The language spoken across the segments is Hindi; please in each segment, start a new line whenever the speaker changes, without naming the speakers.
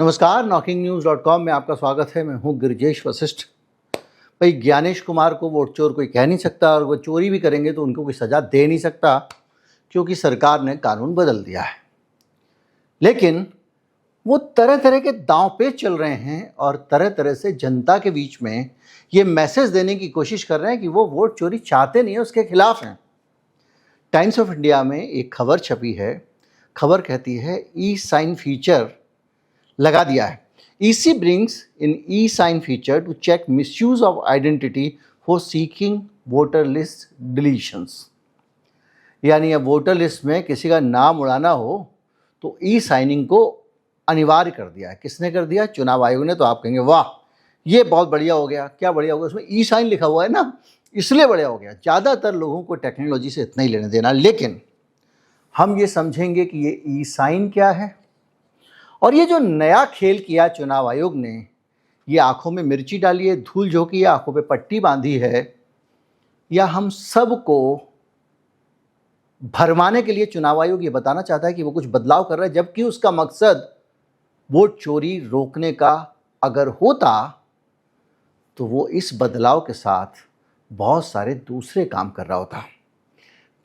नमस्कार, knocking-news.com में आपका स्वागत है। मैं हूं गिरिजेश वशिष्ठ। भाई, ज्ञानेश कुमार को वोट चोर कोई कह नहीं सकता और वो चोरी भी करेंगे तो उनको कोई सज़ा दे नहीं सकता, क्योंकि सरकार ने कानून बदल दिया है। लेकिन वो तरह तरह के दांव पेच चल रहे हैं और तरह तरह से जनता के बीच में ये मैसेज देने की कोशिश कर रहे हैं कि वो वोट चोरी चाहते नहीं है, उसके खिलाफ हैं। टाइम्स ऑफ इंडिया में एक खबर छपी है। खबर कहती है ई साइन फीचर लगा दिया है। EC brings in e-sign feature to check misuse of identity for seeking voter list deletions। यानी अब वोटर लिस्ट में किसी का नाम उड़ाना हो तो ई साइनिंग को अनिवार्य कर दिया है। किसने कर दिया? चुनाव आयोग ने। तो आप कहेंगे वाह, ये बहुत बढ़िया हो गया। क्या बढ़िया हो गया? उसमें ई साइन लिखा हुआ है ना, इसलिए बढ़िया हो गया। ज़्यादातर लोगों को टेक्नोलॉजी से इतना ही लेने देना। लेकिन हम ये समझेंगे कि ये ई साइन क्या है और ये जो नया खेल किया चुनाव आयोग ने, ये आंखों में मिर्ची डाली है, धूल झोंकी है, आंखों पे पट्टी बांधी है, या हम सबको भरमाने के लिए चुनाव आयोग ये बताना चाहता है कि वो कुछ बदलाव कर रहा है, जबकि उसका मकसद वोट चोरी रोकने का अगर होता तो वो इस बदलाव के साथ बहुत सारे दूसरे काम कर रहा होता।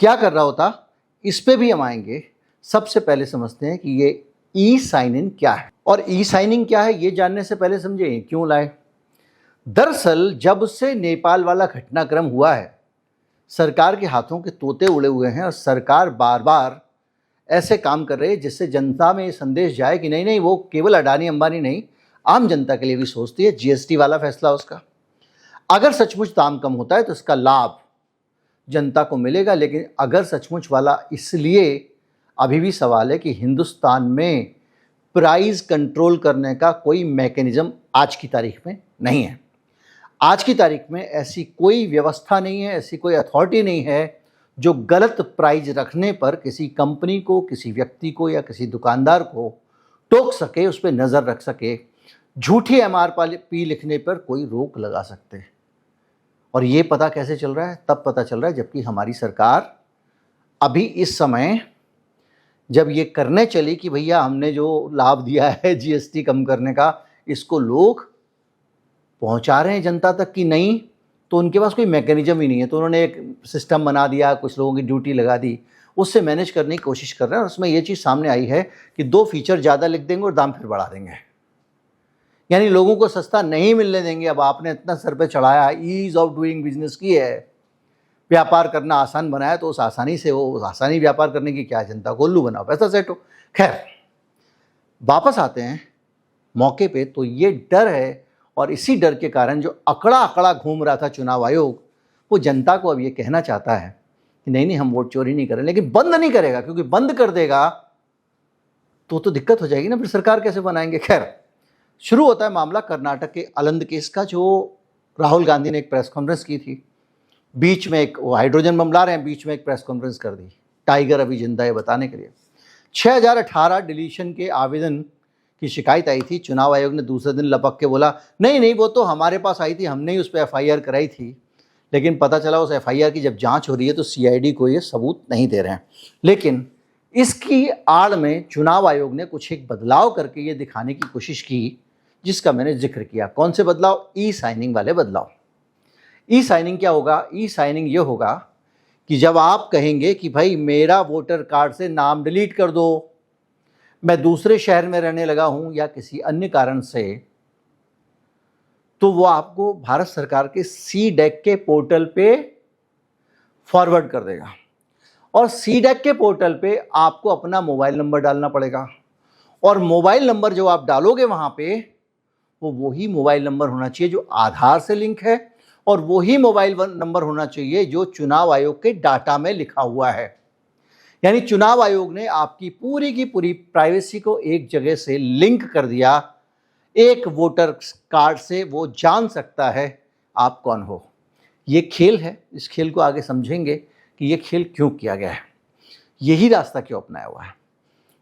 क्या कर रहा होता, इस पे भी हम आएंगे। सबसे पहले समझते हैं कि ये ई साइन इन क्या है। और ई साइनिंग क्या है ये जानने से पहले समझे क्यों लाए। दरअसल जब से नेपाल वाला घटनाक्रम हुआ है, सरकार के हाथों के तोते उड़े हुए हैं और सरकार बार बार ऐसे काम कर रही है जिससे जनता में ये संदेश जाए कि नहीं नहीं, वो केवल अडानी अंबानी नहीं, आम जनता के लिए भी सोचती है। GST वाला फैसला उसका, अगर सचमुच दाम कम होता है तो इसका लाभ जनता को मिलेगा। लेकिन अगर सचमुच वाला, इसलिए अभी भी सवाल है कि हिंदुस्तान में प्राइस कंट्रोल करने का कोई मैकेनिज्म आज की तारीख में नहीं है। आज की तारीख में ऐसी कोई व्यवस्था नहीं है, ऐसी कोई अथॉरिटी नहीं है जो गलत प्राइस रखने पर किसी कंपनी को, किसी व्यक्ति को या किसी दुकानदार को टोक सके, उस पर नज़र रख सके। झूठी MRP लिखने पर कोई रोक लगा सकते हैं। और ये पता कैसे चल रहा है? तब पता चल रहा है जबकि हमारी सरकार अभी इस समय जब ये करने चली कि भैया हमने जो लाभ दिया है GST कम करने का, इसको लोग पहुंचा रहे हैं जनता तक कि नहीं, तो उनके पास कोई मैकेनिज्म ही नहीं है। तो उन्होंने एक सिस्टम बना दिया, कुछ लोगों की ड्यूटी लगा दी, उससे मैनेज करने की कोशिश कर रहे हैं। और उसमें ये चीज़ सामने आई है कि 2 फीचर ज़्यादा लिख देंगे और दाम फिर बढ़ा देंगे, यानी लोगों को सस्ता नहीं मिलने देंगे। अब आपने इतना सर पे चढ़ाया, ईज़ ऑफ डूइंग बिजनेस की है, व्यापार करना आसान बनाया, तो उस आसानी से वो आसानी व्यापार करने की क्या, जनता को उल्लू बनाओ, पैसा सेट हो। खैर, वापस आते हैं मौके पे। तो ये डर है और इसी डर के कारण जो अकड़ा अकड़ा घूम रहा था चुनाव आयोग, वो जनता को अब ये कहना चाहता है कि नहीं नहीं, हम वोट चोरी नहीं करें। लेकिन बंद नहीं करेगा, क्योंकि बंद कर देगा तो दिक्कत हो जाएगी ना, फिर सरकार कैसे बनाएंगे। खैर, शुरू होता है मामला कर्नाटक के अलंद केस का, जो राहुल गांधी ने एक प्रेस कॉन्फ्रेंस की थी। बीच में एक, वो हाइड्रोजन बम ला रहे हैं, बीच में एक प्रेस कॉन्फ्रेंस कर दी, टाइगर अभी जिंदा है बताने के लिए। 6018 डिलीशन के आवेदन की शिकायत आई थी। चुनाव आयोग ने दूसरे दिन लपक के बोला नहीं नहीं, वो तो हमारे पास आई थी, हमने ही उस पर FIR कराई थी। लेकिन पता चला उस FIR की जब जांच हो रही है तो CID को ये सबूत नहीं दे रहे हैं। लेकिन इसकी आड़ में चुनाव आयोग ने कुछ एक बदलाव करके ये दिखाने की कोशिश की, जिसका मैंने जिक्र किया। कौन से बदलाव? ई साइनिंग वाले बदलाव। ई साइनिंग क्या होगा? ई साइनिंग ये होगा कि जब आप कहेंगे कि भाई मेरा वोटर कार्ड से नाम डिलीट कर दो, मैं दूसरे शहर में रहने लगा हूं या किसी अन्य कारण से, तो वो आपको भारत सरकार के CDEC के पोर्टल पे फॉरवर्ड कर देगा। और CDEC के पोर्टल पे आपको अपना मोबाइल नंबर डालना पड़ेगा। और मोबाइल नंबर जो आप डालोगे वहां पे, वो वही मोबाइल नंबर होना चाहिए जो आधार से लिंक है, और वही मोबाइल नंबर होना चाहिए जो चुनाव आयोग के डाटा में लिखा हुआ है। यानी चुनाव आयोग ने आपकी पूरी की पूरी प्राइवेसी को एक जगह से लिंक कर दिया। एक वोटर कार्ड से वो जान सकता है आप कौन हो। ये खेल है, इस खेल को आगे समझेंगे कि ये खेल क्यों किया गया है, यही रास्ता क्यों अपनाया हुआ है।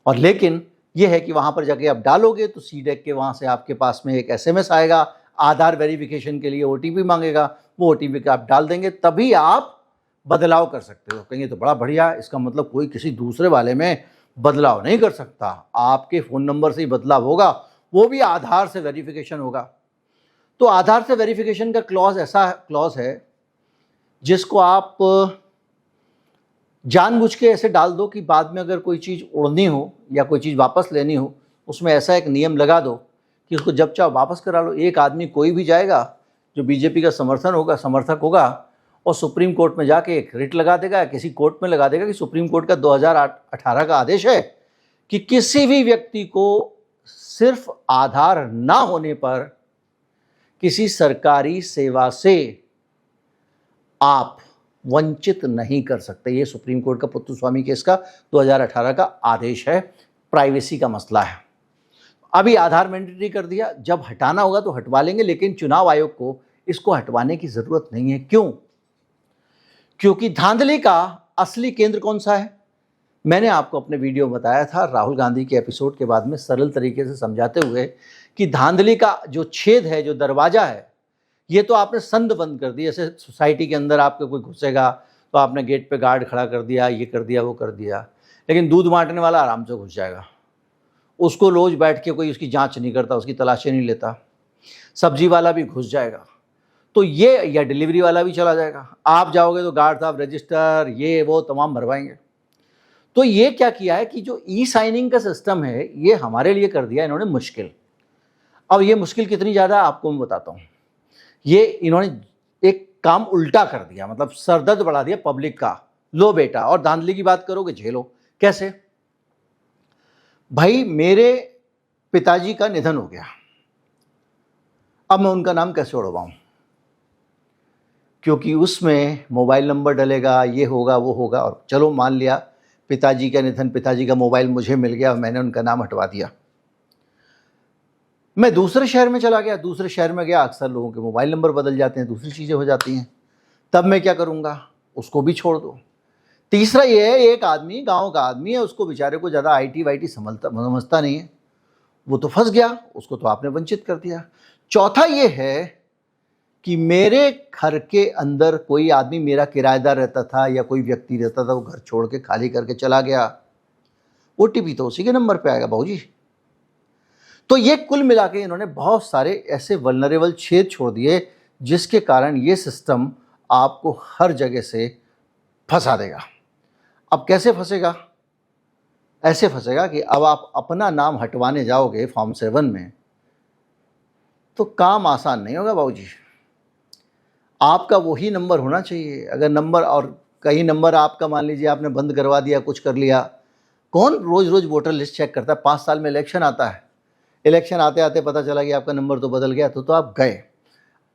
और लेकिन ये है कि वहाँ पर जाके आप डालोगे तो CDEC के वहाँ से आपके पास में एक SMS आएगा, आधार वेरिफिकेशन के लिए OTP मांगेगा। वो OTP का आप डाल देंगे, तभी आप बदलाव कर सकते हो। कहेंगे तो बड़ा बढ़िया, इसका मतलब कोई किसी दूसरे वाले में बदलाव नहीं कर सकता, आपके फ़ोन नंबर से ही बदलाव होगा, वो भी आधार से वेरिफिकेशन होगा। तो आधार से वेरिफिकेशन का क्लॉज ऐसा क्लॉज है जिसको आप जानबूझ के ऐसे डाल दो कि बाद में अगर कोई चीज़ उड़नी हो या कोई चीज़ वापस लेनी हो, उसमें ऐसा एक नियम लगा दो कि उसको जब चाहो वापस करा लो। एक आदमी कोई भी जाएगा जो बीजेपी का समर्थक होगा और सुप्रीम कोर्ट में जाके एक रिट लगा देगा या किसी कोर्ट में लगा देगा कि सुप्रीम कोर्ट का 2018 का आदेश है कि किसी भी व्यक्ति को सिर्फ आधार ना होने पर किसी सरकारी सेवा से आप वंचित नहीं कर सकते। ये सुप्रीम कोर्ट का पुत्तुस्वामी केस का 2018 का आदेश है, प्राइवेसी का मसला है। अभी आधार मैंडेटरी कर दिया, जब हटाना होगा तो हटवा लेंगे, लेकिन चुनाव आयोग को इसको हटवाने की जरूरत नहीं है। क्यों? क्योंकि धांधली का असली केंद्र कौन सा है? मैंने आपको अपने वीडियो में बताया था, राहुल गांधी के एपिसोड के बाद में सरल तरीके से समझाते हुए कि धांधली का जो छेद है, जो दरवाजा है, ये तो आपने संद बंद कर दिया। जैसे सोसाइटी के अंदर आपके कोई घुसेगा तो आपने गेट पे गार्ड खड़ा कर दिया, ये कर दिया, वो कर दिया, लेकिन दूध बांटने वाला आराम से घुस जाएगा। उसको रोज बैठ के कोई उसकी जांच नहीं करता, उसकी तलाशी नहीं लेता। सब्जी वाला भी घुस जाएगा तो ये, या डिलीवरी वाला भी चला जाएगा। आप जाओगे तो गार्ड साहब रजिस्टर ये वो तमाम भरवाएंगे। तो ये क्या किया है कि जो ई साइनिंग का सिस्टम है ये हमारे लिए कर दिया इन्होंने मुश्किल। अब ये मुश्किल कितनी ज़्यादा आपको मैं बताता हूँ। ये इन्होंने एक काम उल्टा कर दिया, मतलब सरदर्द बढ़ा दिया पब्लिक का। लो बेटा, और धांधली की बात करोगे झेलो। कैसे? भाई मेरे पिताजी का निधन हो गया, अब मैं उनका नाम कैसे उड़वाऊं? क्योंकि उसमें मोबाइल नंबर डलेगा, ये होगा वो होगा। और चलो मान लिया पिताजी का निधन, पिताजी का मोबाइल मुझे मिल गया और मैंने उनका नाम हटवा दिया। मैं दूसरे शहर में चला गया, दूसरे शहर में गया, अक्सर लोगों के मोबाइल नंबर बदल जाते हैं, दूसरी चीज़ें हो जाती हैं, तब मैं क्या करूँगा? उसको भी छोड़ दो। तीसरा ये है, एक आदमी गांव का आदमी है, उसको बेचारे को ज़्यादा आईटी वाईटी समझता नहीं है, वो तो फंस गया, उसको तो आपने वंचित कर दिया। चौथा ये है कि मेरे घर के अंदर कोई आदमी, मेरा किराएदार रहता था या कोई व्यक्ति रहता था, वो घर छोड़ के खाली करके चला गया, ओटीपी तो उसी के नंबर पे आएगा बाबूजी। तो ये कुल मिला के इन्होंने बहुत सारे ऐसे वल्नरेबल छेद छोड़ दिए जिसके कारण ये सिस्टम आपको हर जगह से फंसा देगा। अब कैसे फंसेगा? ऐसे फंसेगा कि अब आप अपना नाम हटवाने जाओगे फॉर्म 7 में तो काम आसान नहीं होगा बाबूजी। आपका वही नंबर होना चाहिए। अगर नंबर और कहीं नंबर आपका मान लीजिए आपने बंद करवा दिया, कुछ कर लिया, कौन रोज़ रोज़ वोटर लिस्ट चेक करता है? 5 साल में इलेक्शन आता है, इलेक्शन आते आते पता चला कि आपका नंबर तो बदल गया, तो आप गए।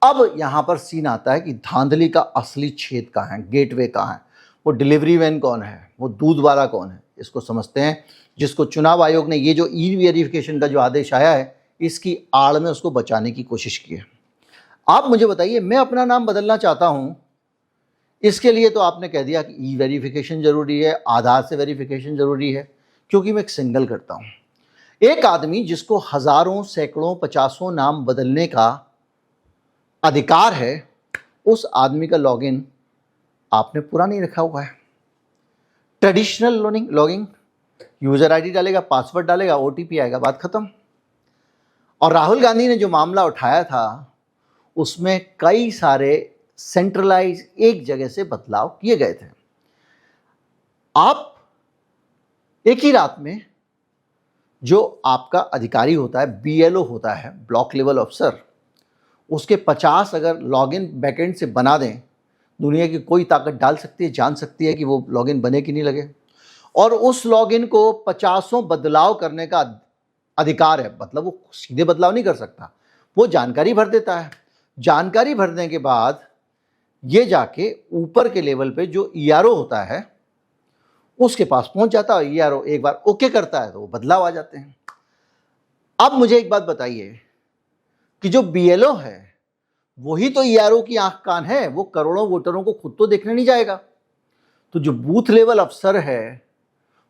अब यहाँ पर सीन आता है कि धांधली का असली छेद कहाँ है, गेटवे कहाँ है, वो डिलीवरी मैन कौन है, वो दूध वाला कौन है, इसको समझते हैं। जिसको चुनाव आयोग ने ये जो ई वेरिफिकेशन का जो आदेश आया है, इसकी आड़ में उसको बचाने की कोशिश की है। आप मुझे बताइए, मैं अपना नाम बदलना चाहता हूँ, इसके लिए तो आपने कह दिया कि ई वेरिफिकेशन ज़रूरी है, आधार से वेरिफिकेशन ज़रूरी है, क्योंकि मैं एक सिंगल करता हूँ। एक आदमी जिसको हज़ारों, सैकड़ों, 50 नाम बदलने का अधिकार है, उस आदमी का लॉगिन आपने पूरा नहीं रखा हुआ है। ट्रेडिशनल लॉगिंग, यूज़र आईडी डालेगा, पासवर्ड डालेगा, ओटीपी आएगा, बात खत्म। और राहुल गांधी ने जो मामला उठाया था उसमें कई सारे सेंट्रलाइज एक जगह से बदलाव किए गए थे। आप एक ही रात में जो आपका अधिकारी होता है, बीएलओ होता है, ब्लॉक लेवल ऑफिसर, उसके 50 अगर लॉगिन बैकएंड से बना दें, दुनिया की कोई ताकत डाल सकती है, जान सकती है कि वो लॉगिन बने कि नहीं लगे। और उस लॉगिन को 50 बदलाव करने का अधिकार है, मतलब वो सीधे बदलाव नहीं कर सकता, वो जानकारी भर देता है। जानकारी भरने के बाद ये जाके ऊपर के लेवल पे जो ईआरओ होता है उसके पास पहुंच जाता है। ईआरओ एक बार ओके करता है तो वो बदलाव आ जाते हैं। अब मुझे एक बात बताइए कि जो बीएलओ है वही तो ईआरओ की आंख कान है, वो करोड़ों वोटरों को खुद तो देखने नहीं जाएगा। तो जो बूथ लेवल अफसर है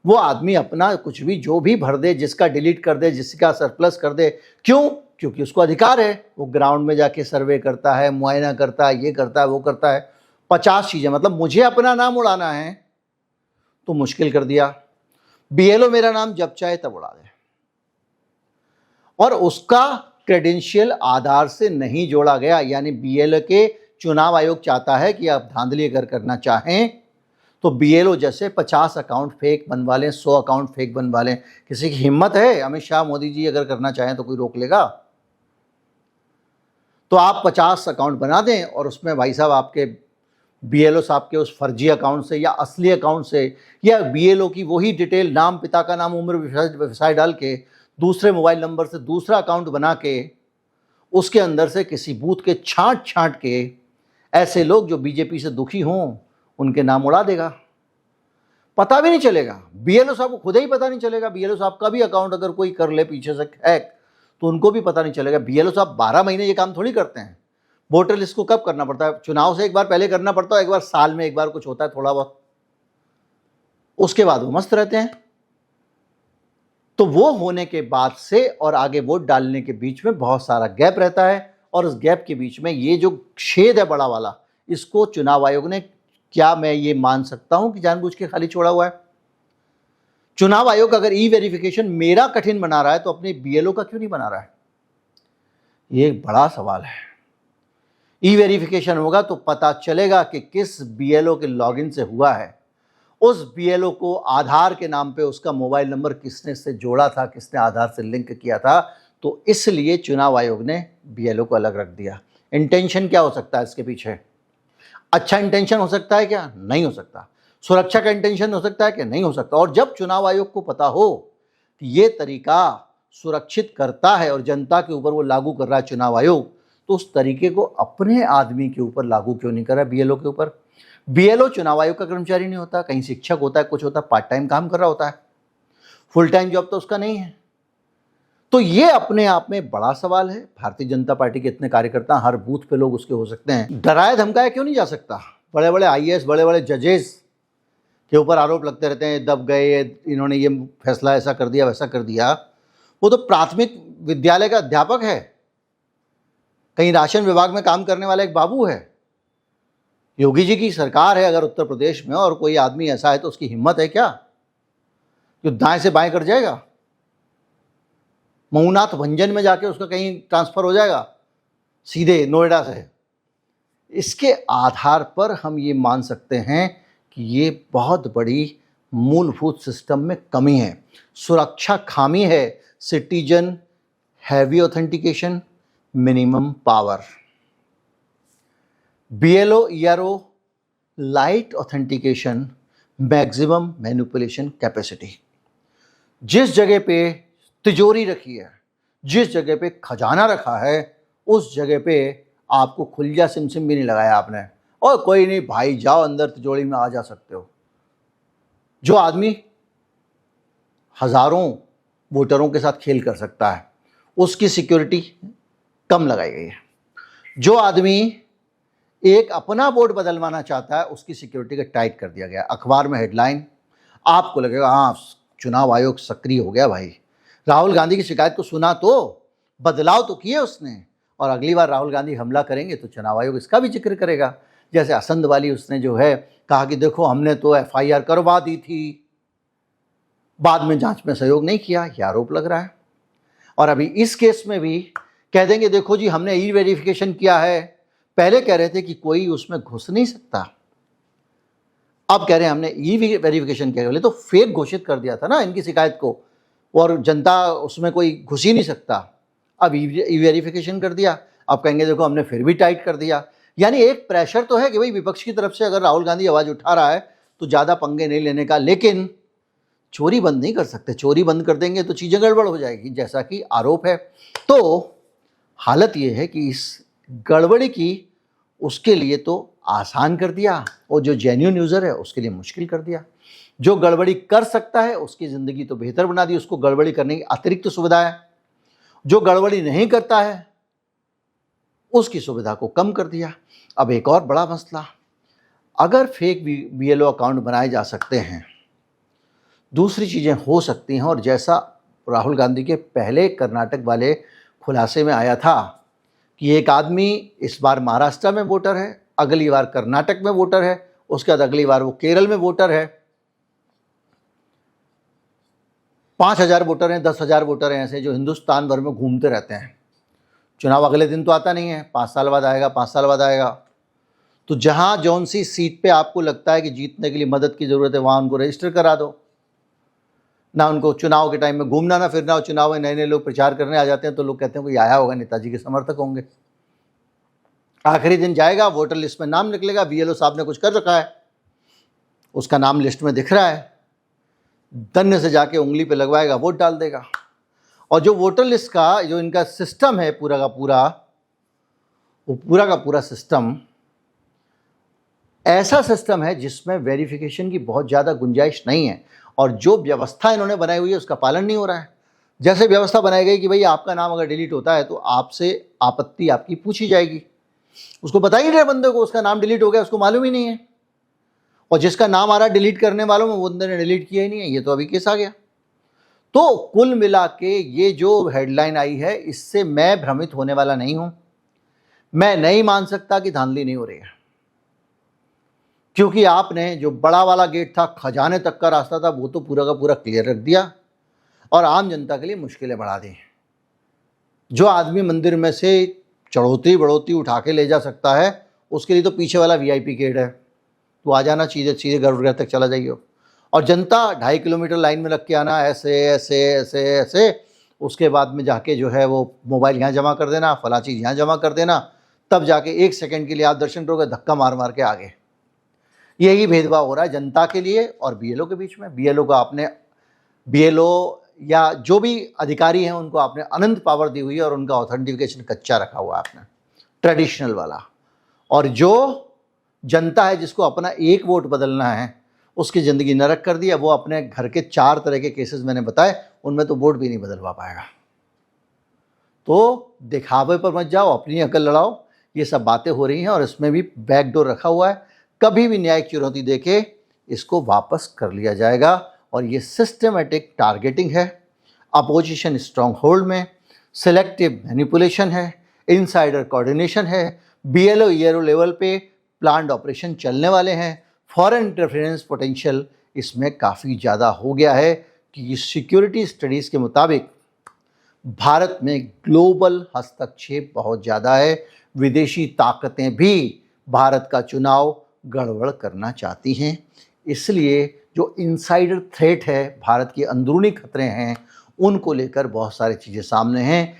वो आदमी अपना कुछ भी जो भी भर दे, जिसका डिलीट कर दे, जिसका सरप्लस कर दे। क्यों? क्योंकि उसको अधिकार है, वो ग्राउंड में जाके सर्वे करता है, मुआयना करता है, ये करता है, वो करता है, 50 चीज़ें। मतलब मुझे अपना नाम उड़ाना है तो मुश्किल कर दिया, बीएलओ मेरा नाम जब चाहे तब उड़ा दे। और उसका क्रेडेंशियल आधार से नहीं जोड़ा गया। यानी बीएलओ के चुनाव आयोग चाहता है कि आप धांधली अगर करना चाहें तो बीएलओ जैसे 50 अकाउंट फेक बनवा लें, 100 अकाउंट फेक बनवा लें। किसी की हिम्मत है? अमित शाह मोदी जी अगर करना चाहें तो कोई रोक लेगा? तो आप 50 अकाउंट बना दें और उसमें भाई साहब आपके बीएलओ साहब के उस फर्जी अकाउंट से या असली अकाउंट से या बीएलओ की वही डिटेल, नाम, पिता का नाम, उम्र, व्यवसाय डाल के दूसरे मोबाइल नंबर से दूसरा अकाउंट बना के उसके अंदर से किसी बूथ के छांट छांट के ऐसे लोग जो बीजेपी से दुखी हों उनके नाम उड़ा देगा। पता भी नहीं चलेगा, बीएलओ साहब को खुद ही पता नहीं चलेगा। बीएलओ साहब का भी अकाउंट अगर कोई कर ले पीछे से हैक तो उनको भी पता नहीं चलेगा। बीएलओ साहब 12 महीने ये काम थोड़ी करते हैं। वोटर लिस्ट को कब करना पड़ता है? चुनाव से एक बार पहले करना पड़ता है, एक बार साल में एक बार कुछ होता है थोड़ा बहुत, उसके बाद वो मस्त रहते हैं। तो वो होने के बाद से और आगे वोट डालने के बीच में बहुत सारा गैप रहता है और उस गैप के बीच में ये जो छेद है बड़ा वाला, इसको चुनाव आयोग ने, क्या मैं ये मान सकता हूं कि जानबूझ के खाली छोड़ा हुआ है? चुनाव आयोग अगर ई वेरिफिकेशन मेरा कठिन बना रहा है तो अपने बीएलओ का क्यों नहीं बना रहा है? ये एक बड़ा सवाल है। ई वेरिफिकेशन होगा तो पता चलेगा कि किस बीएलओ के लॉगिन से हुआ है, उस बीएलओ को आधार के नाम पे उसका मोबाइल नंबर किसने से जोड़ा था, किसने आधार से लिंक किया था। तो इसलिए चुनाव आयोग ने बीएलओ को अलग रख दिया। इंटेंशन क्या हो सकता है इसके पीछे? अच्छा इंटेंशन हो सकता है क्या? नहीं हो सकता। सुरक्षा का इंटेंशन हो सकता है क्या? नहीं हो सकता। और जब चुनाव आयोग को पता हो कि ये तरीका सुरक्षित करता है और जनता के ऊपर वो लागू कर रहा है चुनाव आयोग, तो उस तरीके को अपने आदमी के ऊपर लागू क्यों नहीं कर रहा है, बीएलओ के ऊपर? बीएलओ चुनाव आयोग का कर्मचारी नहीं होता, कहीं शिक्षक होता है, कुछ होता है, पार्ट टाइम काम कर रहा होता है, फुल टाइम जॉब तो उसका नहीं है। तो ये अपने आप में बड़ा सवाल है। भारतीय जनता पार्टी के इतने कार्यकर्ता, हर बूथ पे लोग उसके हो सकते हैं, डराया धमकाया क्यों नहीं जा सकता? बड़े बड़े आईएएस, बड़े बड़े जजेस के ऊपर आरोप लगते रहते हैं, दब गए, इन्होंने ये फैसला ऐसा कर दिया, वैसा कर दिया। वो तो प्राथमिक विद्यालय का अध्यापक है, कहीं राशन विभाग में काम करने वाला एक बाबू है। योगी जी की सरकार है अगर उत्तर प्रदेश में, और कोई आदमी ऐसा है तो उसकी हिम्मत है क्या जो दाएं से बाएं कर जाएगा? मऊनाथ भंजन में जाके उसका कहीं ट्रांसफर हो जाएगा सीधे नोएडा से। इसके आधार पर हम ये मान सकते हैं कि ये बहुत बड़ी मूलभूत सिस्टम में कमी है, सुरक्षा खामी है। Citizen heavy authentication, minimum power. BLO ERO light authentication, maximum manipulation capacity. जिस जगह पे तिजोरी रखी है, जिस जगह पे खजाना रखा है, उस जगह पे आपको खुलिया सिमसिम भी नहीं लगाया आपने, और कोई नहीं भाई जाओ अंदर तिजोरी में आ जा सकते हो। जो आदमी हजारों वोटरों के साथ खेल कर सकता है उसकी सिक्योरिटी कम लगाई गई है। जो आदमी एक अपना वोट बदलवाना चाहता है उसकी सिक्योरिटी का टाइट कर दिया गया। अखबार में हेडलाइन, आपको लगेगा हाँ चुनाव आयोग सक्रिय हो गया भाई। राहुल गांधी की शिकायत को सुना तो बदलाव तो किए उसने, और अगली बार राहुल गांधी हमला करेंगे तो चुनाव आयोग इसका भी जिक्र करेगा। जैसे असंध वाली उसने जो है कहा कि देखो हमने तो एफआईआर करवा दी थी, बाद में जांच में सहयोग नहीं किया, यह आरोप लग रहा है। और अभी इस केस में भी कह देंगे देखो जी हमने ई वेरिफिकेशन किया है। पहले कह रहे थे कि कोई उसमें घुस नहीं सकता, अब कह रहे हैं हमने ई वेरिफिकेशन किया। बोले तो फेक घोषित कर दिया था ना इनकी शिकायत को, और जनता उसमें कोई घुस ही नहीं सकता। अब ई वेरिफिकेशन कर दिया, अब कहेंगे देखो हमने फिर भी टाइट कर दिया। यानी एक प्रेशर तो है कि भाई विपक्ष की तरफ से अगर राहुल गांधी आवाज़ उठा रहा है तो ज़्यादा पंगे नहीं लेने का, लेकिन चोरी बंद नहीं कर सकते। चोरी बंद कर देंगे तो चीज़ें गड़बड़ हो जाएगी, जैसा कि आरोप है। तो हालत ये है कि इस गड़बड़ी की उसके लिए तो आसान कर दिया, और जो जेन्युइन यूज़र है उसके लिए मुश्किल कर दिया। जो गड़बड़ी कर सकता है उसकी ज़िंदगी तो बेहतर बना दी, उसको गड़बड़ी करने की अतिरिक्त सुविधा है। जो गड़बड़ी नहीं करता है उसकी सुविधा को कम कर दिया। अब एक और बड़ा मसला, अगर फेक बीएलओ अकाउंट बनाए जा सकते हैं, दूसरी चीज़ें हो सकती हैं। और जैसा राहुल गांधी के पहले कर्नाटक वाले खुलासे में आया था कि एक आदमी इस बार महाराष्ट्र में वोटर है, अगली बार कर्नाटक में वोटर है, उसके बाद अगली बार वो केरल में वोटर है। 5,000 वोटर हैं, 10,000 वोटर हैं ऐसे जो हिंदुस्तान भर में घूमते रहते हैं। चुनाव अगले दिन तो आता नहीं है, 5 साल बाद आएगा, 5 साल बाद आएगा। तो जहाँ जौन सी सीट पे आपको लगता है कि जीतने के लिए मदद की ज़रूरत है वहाँ उनको रजिस्टर करा दो। ना उनको चुनाव के टाइम में घूमना ना फिरना हो। चुनाव में नए नए लोग प्रचार करने आ जाते हैं तो लोग कहते हैं कोई आया होगा, नेताजी के समर्थक होंगे। आखिरी दिन जाएगा, वोटर लिस्ट में नाम निकलेगा, बीएलओ साहब ने कुछ कर रखा है, उसका नाम लिस्ट में दिख रहा है, दन्ने से जाके उंगली पे लगवाएगा, वोट डाल देगा। और जो वोटर लिस्ट का जो इनका सिस्टम है पूरा का पूरा, वो पूरा का पूरा सिस्टम ऐसा सिस्टम है जिसमें वेरिफिकेशन की बहुत ज़्यादा गुंजाइश नहीं है। और जो व्यवस्था इन्होंने बनाई हुई है उसका पालन नहीं हो रहा है। जैसे व्यवस्था बनाई गई कि भाई आपका नाम अगर डिलीट होता है तो आपसे आपत्ति आपकी पूछी जाएगी। उसको पता ही नहीं है बंदे को, उसका नाम डिलीट हो गया, उसको मालूम ही नहीं है। और जिसका नाम आ रहा डिलीट करने वालों में वो बंदे ने डिलीट किया ही नहीं है, ये तो अभी केस आ गया। तो कुल मिला के ये जो हेडलाइन आई है इससे मैं भ्रमित होने वाला नहीं हूं। मैं नहीं मान सकता कि धांधली नहीं हो रही है, क्योंकि आपने जो बड़ा वाला गेट था, खजाने तक का रास्ता था, वो तो पूरा का पूरा क्लियर रख दिया और आम जनता के लिए मुश्किलें बढ़ा दी। जो आदमी मंदिर में से चढ़ोती बढ़ोती उठा के ले जा सकता है उसके लिए तो पीछे वाला वीआईपी गेट है, तो आ जाना सीधे सीधे गर्भगृह तक चला जाइए। और जनता 2.5 किलोमीटर लाइन में लग के आना, ऐसे ऐसे ऐसे ऐसे, उसके बाद में जाके जो है वो मोबाइल यहाँ जमा कर देना, फला चीज़ यहाँ जमा कर देना, तब जाके 1 सेकंड के लिए आप दर्शन करोगे, धक्का मार मार के आगे। यही भेदभाव हो रहा है जनता के लिए और बीएलओ के बीच में। बीएलओ को आपने, बीएलओ या जो भी अधिकारी हैं उनको आपने अनंत पावर दी हुई है और उनका ऑथेंटिफिकेशन कच्चा रखा हुआ है आपने, ट्रेडिशनल वाला। और जो जनता है जिसको अपना एक वोट बदलना है उसकी ज़िंदगी नरक कर दिया। वो अपने घर के 4 तरह के केसेस मैंने बताए, उनमें तो वोट भी नहीं बदलवा पाएगा। तो दिखावे पर मत जाओ, अपनी अकल लड़ाओ। ये सब बातें हो रही हैं और इसमें भी बैकडोर रखा हुआ है। कभी भी न्यायिक चुनौती देके इसको वापस कर लिया जाएगा और ये सिस्टमेटिक टारगेटिंग है, अपोजिशन स्ट्रॉन्ग होल्ड में, सिलेक्टिव मैनिपुलेशन है, इनसाइडर कोऑर्डिनेशन है, बीएलओ ईआरओ लेवल पे प्लान्ड ऑपरेशन चलने वाले हैं। फॉरेन इंटरफेरेंस पोटेंशियल इसमें काफ़ी ज़्यादा हो गया है कि सिक्योरिटी स्टडीज़ के मुताबिक भारत में ग्लोबल हस्तक्षेप बहुत ज़्यादा है। विदेशी ताकतें भी भारत का चुनाव गड़बड़ करना चाहती हैं। इसलिए जो इनसाइडर थ्रेट है, भारत के अंदरूनी खतरे हैं, उनको लेकर बहुत सारी चीज़ें सामने हैं।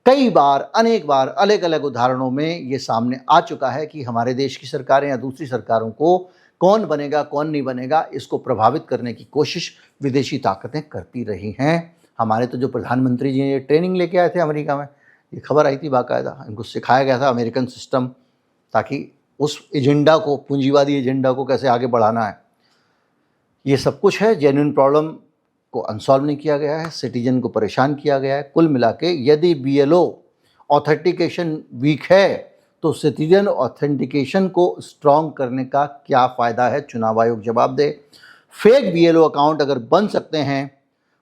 कई बार, अनेक बार, अलग अलग उदाहरणों में ये सामने आ चुका है कि हमारे देश की सरकारें या दूसरी सरकारों को कौन बनेगा कौन नहीं बनेगा इसको प्रभावित करने की कोशिश विदेशी ताकतें करती रही हैं। हमारे तो जो प्रधानमंत्री जी ये ट्रेनिंग लेके आए थे अमेरिका में, ये खबर आई थी बाकायदा, इनको सिखाया गया था अमेरिकन सिस्टम, ताकि उस एजेंडा को, पूंजीवादी एजेंडा को कैसे आगे बढ़ाना है। ये सब कुछ है। जेन्युइन प्रॉब्लम को अनसॉल्व नहीं किया गया है, सिटीजन को परेशान किया गया है। कुल मिला के यदि बीएलओ ऑथेंटिकेशन वीक है तो सिटीजन ऑथेंटिकेशन को स्ट्रॉन्ग करने का क्या फ़ायदा है, चुनाव आयोग जवाब दे। फेक बीएलओ अकाउंट अगर बन सकते हैं,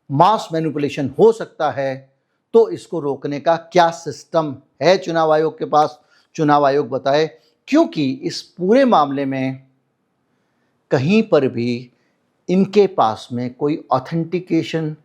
मास मैनिपुलेशन हो सकता है, तो इसको रोकने का क्या सिस्टम है चुनाव आयोग के पास, चुनाव आयोग बताए। क्योंकि इस पूरे मामले में कहीं पर भी इनके पास में कोई ऑथेंटिकेशन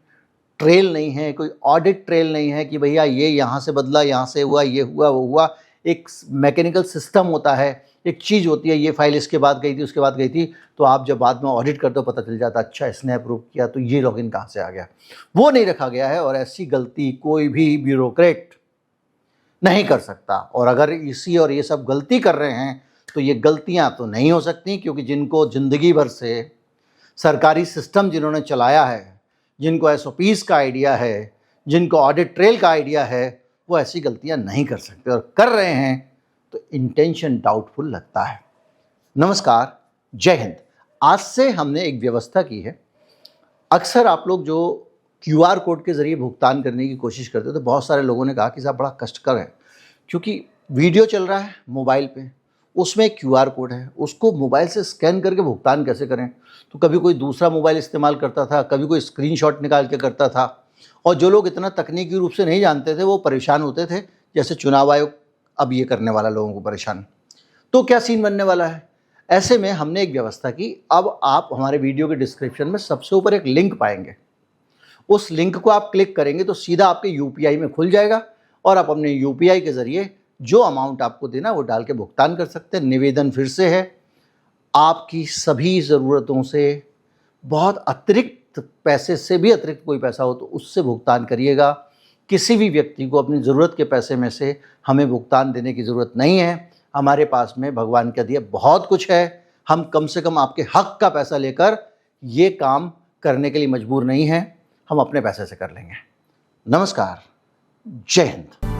ट्रेल नहीं है, कोई ऑडिट ट्रेल नहीं है कि भैया ये यहाँ से बदला, यहाँ से हुआ, ये हुआ, वो हुआ। एक मैकेनिकल सिस्टम होता है, एक चीज़ होती है, ये फाइल इसके बाद गई थी, उसके बाद गई थी, तो आप जब बाद में ऑडिट करते हो पता चल जाता अच्छा इसने अप्रूव किया तो ये लॉगिन कहाँ से आ गया। वो नहीं रखा गया है और ऐसी गलती कोई भी ब्यूरोक्रेट नहीं कर सकता। और अगर इसी और ये सब गलती कर रहे हैं तो ये गलतियाँ तो नहीं हो सकती, क्योंकि जिनको ज़िंदगी भर से सरकारी सिस्टम जिन्होंने चलाया है, जिनको एसओपीज़ का आइडिया है, जिनको ऑडिट ट्रेल का आइडिया है, वो ऐसी गलतियां नहीं कर सकते, और कर रहे हैं तो इंटेंशन डाउटफुल लगता है। नमस्कार, जय हिंद। आज से हमने एक व्यवस्था की है। अक्सर आप लोग जो क्यूआर कोड के ज़रिए भुगतान करने की कोशिश करते हो तो बहुत सारे लोगों ने कहा कि साहब बड़ा कष्टकर है, क्योंकि वीडियो चल रहा है मोबाइल पे, उसमें क्यूआर कोड है, उसको मोबाइल से स्कैन करके भुगतान कैसे करें। तो कभी कोई दूसरा मोबाइल इस्तेमाल करता था, कभी कोई स्क्रीनशॉट निकाल के करता था, और जो लोग इतना तकनीकी रूप से नहीं जानते थे वो परेशान होते थे, जैसे चुनाव आयोग अब ये करने वाला लोगों को परेशान। तो क्या सीन बनने वाला है? ऐसे में हमने एक व्यवस्था की। अब आप हमारे वीडियो के डिस्क्रिप्शन में सबसे ऊपर एक लिंक पाएंगे, उस लिंक को आप क्लिक करेंगे तो सीधा आपके यूपीआई में खुल जाएगा और आप अपने यूपीआई के ज़रिए जो अमाउंट आपको देना वो डाल के भुगतान कर सकते हैं। निवेदन फिर से है, आपकी सभी ज़रूरतों से बहुत अतिरिक्त पैसे से भी अतिरिक्त कोई पैसा हो तो उससे भुगतान करिएगा। किसी भी व्यक्ति को अपनी ज़रूरत के पैसे में से हमें भुगतान देने की ज़रूरत नहीं है। हमारे पास में भगवान का दिया बहुत कुछ है। हम कम से कम आपके हक का पैसा लेकर ये काम करने के लिए मजबूर नहीं हैं। हम अपने पैसे से कर लेंगे। नमस्कार, जय हिंद।